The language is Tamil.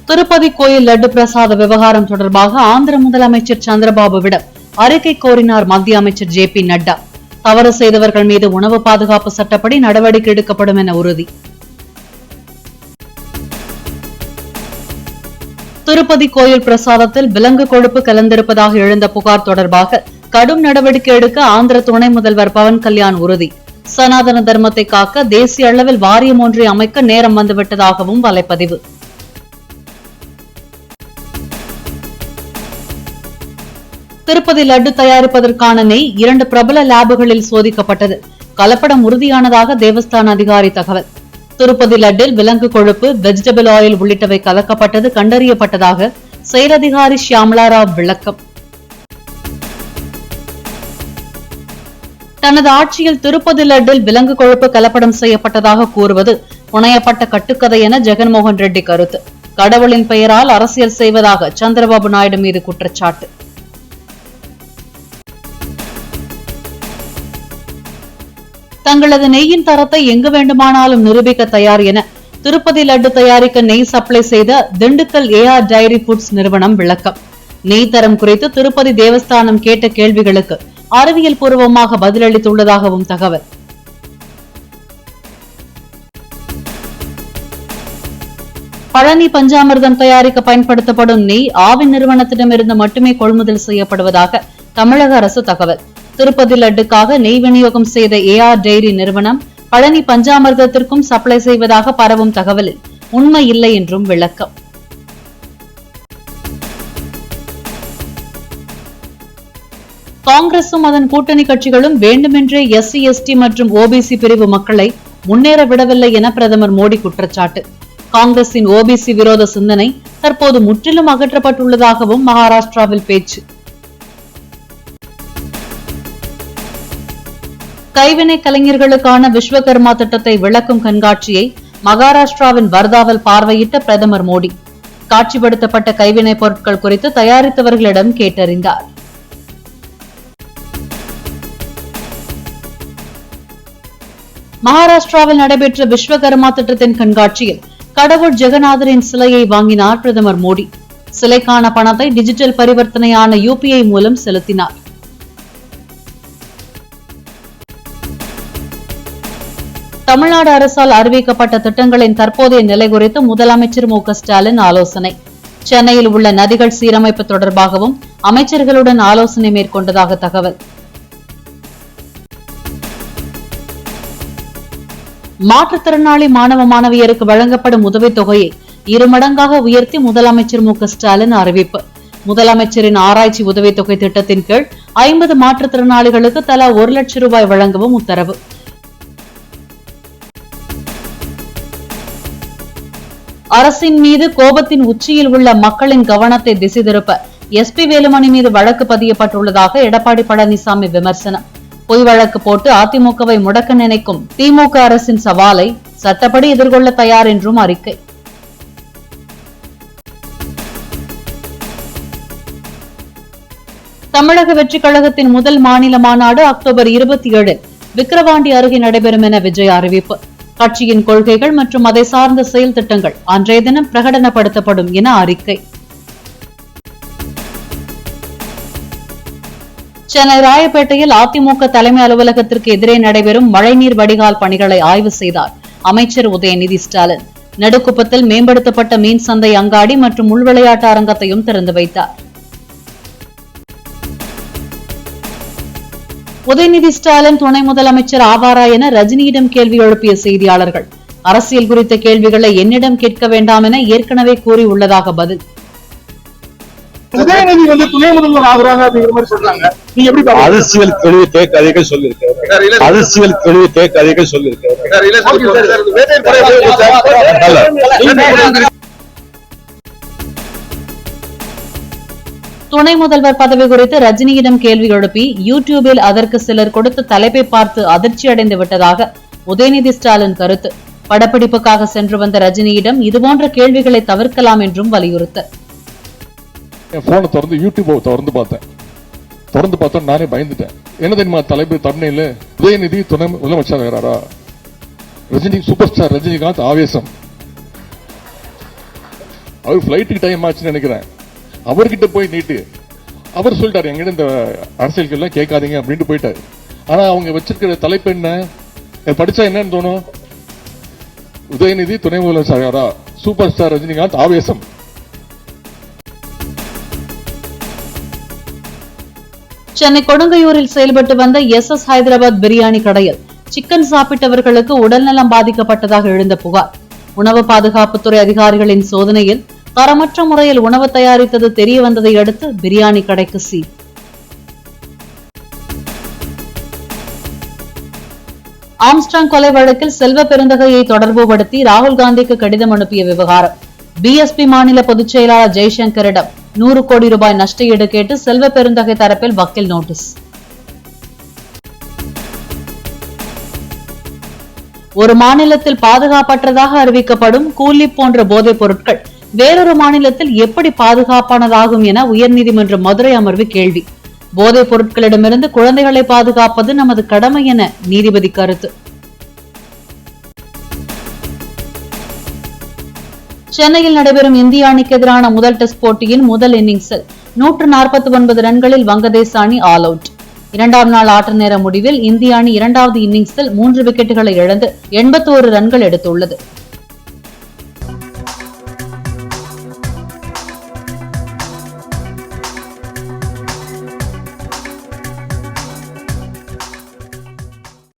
திருப்பதி கோயில் லட்டு பிரசாத விவகாரம் தொடர்பாக ஆந்திர முதலமைச்சர் சந்திரபாபுவிடம் அறிக்கை கோரினார் மத்திய அமைச்சர் ஜே.பி. நட்டா. தவறு செய்தவர்கள் மீது உணவு பாதுகாப்பு சட்டப்படி நடவடிக்கை எடுக்கப்படும் என உறுதி. திருப்பதி கோயில் பிரசாதத்தில் விலங்கு கொழுப்பு கலந்திருப்பதாக எழுந்த புகார் தொடர்பாக கடும் நடவடிக்கை எடுக்க ஆந்திர துணை முதல்வர் பவன் கல்யாண் உறுதி. சனாதன தர்மத்தை காக்க தேசிய அளவில் வாரியம் ஒன்றை அமைக்க நேரம் வந்துவிட்டதாகவும் வலைப்பதிவு. திருப்பதி லட்டு தயாரிப்பதற்கான நெய் 2 பிரபல லேபுகளில் சோதிக்கப்பட்டது. கலப்படம் உறுதியானதாக தேவஸ்தான அதிகாரி தகவல். திருப்பதி லட்டில் விலங்கு கொழுப்பு, வெஜிடபிள் ஆயில் உள்ளிட்டவை கலக்கப்பட்டது கண்டறியப்பட்டதாக செயலதிகாரி ஷியாமலா ராவ் விளக்கம். தனது ஆட்சியில் திருப்பதி லட்டில் விலங்கு கொழுப்பு கலப்படம் செய்யப்பட்டதாக கூறுவது புனையப்பட்ட கட்டுக்கதை என ஜெகன்மோகன் ரெட்டி கருத்து. கடவுளின் பெயரால் அரசியல் செய்வதாக சந்திரபாபு நாயுடு மீது குற்றச்சாட்டு. தங்களது நெய்யின் தரத்தை எங்கு வேண்டுமானாலும் நிரூபிக்க தயார் என திருப்பதி லட்டு தயாரிக்க நெய் சப்ளை செய்த திண்டுக்கல் ஏஆர் டைரி புட்ஸ் நிறுவனம் விளக்கம். நெய் தரம் குறித்து திருப்பதி தேவஸ்தானம் கேட்ட கேள்விகளுக்கு அறிவியல் பூர்வமாக பதிலளித்துள்ளதாகவும் தகவல். பழனி பஞ்சாமிர்தம் தயாரிக்க பயன்படுத்தப்படும் நெய் ஆவின் நிறுவனத்திடமிருந்து மட்டுமே கொள்முதல் செய்யப்படுவதாக தமிழக அரசு தகவல். திருப்பதி லட்டுக்காக நெய் விநியோகம் செய்த ஏஆர் டைரி நிறுவனம் பழனி பஞ்சாமிர்தத்திற்கும் சப்ளை செய்வதாக பரவும் தகவலில் உண்மை இல்லை என்றும் விளக்கம். காங்கிரசும் அதன் கூட்டணி கட்சிகளும் வேண்டுமென்றே எஸ்சி, எஸ்டி மற்றும் ஓபிசி பிரிவு மக்களை முன்னேற விடவில்லை என பிரதமர் மோடி குற்றச்சாட்டு. காங்கிரசின் ஓபிசி விரோத சிந்தனை தற்போது முற்றிலும் அகற்றப்பட்டுள்ளதாகவும் மகாராஷ்டிராவில் பேச்சு. கைவினை கலைஞர்களுக்கான விஸ்வகர்மா திட்டத்தை விளக்கும் கண்காட்சியை மகாராஷ்டிராவின் வர்தாவில் பார்வையிட்ட பிரதமர் மோடி காட்சிப்படுத்தப்பட்ட கைவினை பொருட்கள் குறித்து தயாரித்தவர்களிடம் கேட்டறிந்தார். மகாராஷ்டிராவில் நடைபெற்ற விஸ்வகர்மா திட்டத்தின் கண்காட்சியில் கடவுள் ஜெகநாதரின் சிலையை வாங்கினார் பிரதமர் மோடி. சிலைக்கான பணத்தை டிஜிட்டல் பரிவர்த்தனையான UPI மூலம் செலுத்தினார். தமிழ்நாடு அரசால் அறிவிக்கப்பட்ட திட்டங்களின் தற்போதைய நிலை குறித்து முதலமைச்சர் மு.க. ஸ்டாலின் ஆலோசனை. சென்னையில் உள்ள நதிகள் சீரமைப்பு தொடர்பாகவும் அமைச்சர்களுடன் ஆலோசனை மேற்கொண்டதாக தகவல். மாற்றுத்திறனாளி மாணவ மாணவியருக்கு வழங்கப்படும் உதவித் தொகையை 2 மடங்காக உயர்த்தி முதலமைச்சர் மு.க. ஸ்டாலின் அறிவிப்பு. முதலமைச்சரின் ஆராய்ச்சி உதவித் தொகை திட்டத்தின் கீழ் 50 மாற்றுத்திறனாளிகளுக்கு தலா 1 லட்சம் ரூபாய் வழங்கவும் உத்தரவு. அரசின் மீது கோபத்தின் உச்சியில் உள்ள மக்களின் கவனத்தை திசை திருப்ப SP வேலுமணி மீது வழக்கு பதியப்பட்டுள்ளதாக எடப்பாடி பழனிசாமி விமர்சனம். பொய் வழக்கு போட்டு அதிமுகவை முடக்க நினைக்கும் திமுக அரசின் சவாலை சட்டப்படி எதிர்கொள்ள தயார் என்றும் அறிக்கை. தமிழக வெற்றி கழகத்தின் முதல் மாநில மாநாடு அக்டோபர் 27 விக்கிரவாண்டி அருகே நடைபெறும் என விஜய் அறிவிப்பு. கட்சியின் கொள்கைகள் மற்றும் அதை சார்ந்த செயல் திட்டங்கள் அன்றைய தினம் பிரகடனப்படுத்தப்படும் என அறிக்கை. சென்னை ராயப்பேட்டையில் அதிமுக தலைமை அலுவலகத்திற்கு எதிரே நடைபெறும் மழைநீர் வடிகால் பணிகளை ஆய்வு செய்தார் அமைச்சர் உதயநிதி ஸ்டாலின். நெடுக்குப்பத்தில் மேம்படுத்தப்பட்ட மீன் சந்தை அங்காடி மற்றும் உள்விளையாட்டு அரங்கத்தையும் திறந்து வைத்தார். உதயநிதி ஸ்டாலின் துணை முதலமைச்சர் ஆவாரா என ரஜினியிடம் கேள்வி எழுப்பிய செய்தியாளர்கள் அரசியல் குறித்த கேள்விகளை என்னிடம் கேட்க வேண்டாம் என ஏற்கனவே கூறியுள்ளதாக பதில். உதயநிதி துணை முதல்வர் ஆகுறாங்க அப்படிங்கிற மாதிரி சொல்றாங்க. நீங்க எப்படி அரசியல் தெளிவு தேக்க சொல்லியிருக்கேன். அரசியல் தெளிவு தேக்க சொல்லியிருக்கேன். துணை முதல்வர் பதவி குறித்து ரஜினியிடம் கேள்வி எழுப்பி யூடியூபில் அதற்கு சிலர் கொடுத்த தலைப்பை பார்த்து அதிர்ச்சி அடைந்து விட்டதாக உதயநிதி ஸ்டாலின் கருத்து. படப்பிடிப்புக்காக சென்று வந்த ரஜினியிடம் இதுபோன்ற கேள்விகளை தவிர்க்கலாம் என்றும் வலியுறுத்த போனை திறந்து யூடியூப் திறந்து பார்த்தோம். நானே பயந்துட்டேன். என்ன தெரியுமா தலைப்பு தமிழ்ல உதயநிதி துணை முதலமைச்சர் வேறாரா, ரஜினி சூப்பர் ஸ்டார் ரஜினிகாந்த் ஆவேசம். அவர் பிளைட்டுக்கு டைம் ஆச்சுன்னு நினைக்கிறேன். அவர்கிட்ட போய் நீட்டு அவர் சொல்லிட்டாரு, எங்கிட்ட இந்த அரசியலுக்கு எல்லாம் கேட்காதீங்க அப்படின்ட்டு போயிட்டாரு. ஆனா அவங்க வச்சிருக்கிற தலைப்பு என்ன, படிச்சா என்னன்னு தோணும், உதயநிதி துணை முதலமைச்சரா, சூப்பர் ஸ்டார் ரஜினிகாந்த் ஆவேசம். சென்னை கொடுங்கையூரில் செயல்பட்டு வந்த SS ஹைதராபாத் பிரியாணி கடையில் சிக்கன் சாப்பிட்டவர்களுக்கு உடல்நலம் பாதிக்கப்பட்டதாக எழுந்த புகார். உணவு பாதுகாப்புத்துறை அதிகாரிகளின் சோதனையில் தரமற்ற முறையில் உணவு தயாரித்தது தெரிய வந்ததை அடுத்து பிரியாணி கடைக்கு சீல். ஆம்ஸ்ட்ராங் கொலை வழக்கில் செல்வ பெருந்தகையை தொடர்புபடுத்தி ராகுல் காந்திக்கு கடிதம் அனுப்பிய விவகாரம். BSP மாநில பொதுச் செயலாளர் ஜெய்சங்கரிடம் 100 கோடி ரூபாய் நஷ்டஈடு கேட்டு செல்வ பெருந்தகை தரப்பில் வக்கீல் நோட்டீஸ். ஒரு மாநிலத்தில் பாதுகாப்பற்றதாக அறிவிக்கப்படும் கூலி போன்ற போதைப் பொருட்கள் வேறொரு மாநிலத்தில் எப்படி பாதுகாப்பானதாகும் என உயர்நீதிமன்ற மதுரை அமர்வு கேள்வி. போதைப் பொருட்களிடமிருந்து குழந்தைகளை பாதுகாப்பது நமது கடமை என நீதிபதி கருத்து. சென்னையில் நடைபெறும் இந்திய அணிக்கு எதிரான முதல் டெஸ்ட் போட்டியின் முதல் இன்னிங்ஸில் 149 ரன்களில் வங்கதேச அணி ஆல் அவுட். இரண்டாம் நாள் ஆட்ட நேர முடிவில் இந்திய அணி இரண்டாவது இன்னிங்ஸில் 3 விக்கெட்டுகளை இழந்து 81 ரன்கள் எடுத்துள்ளது.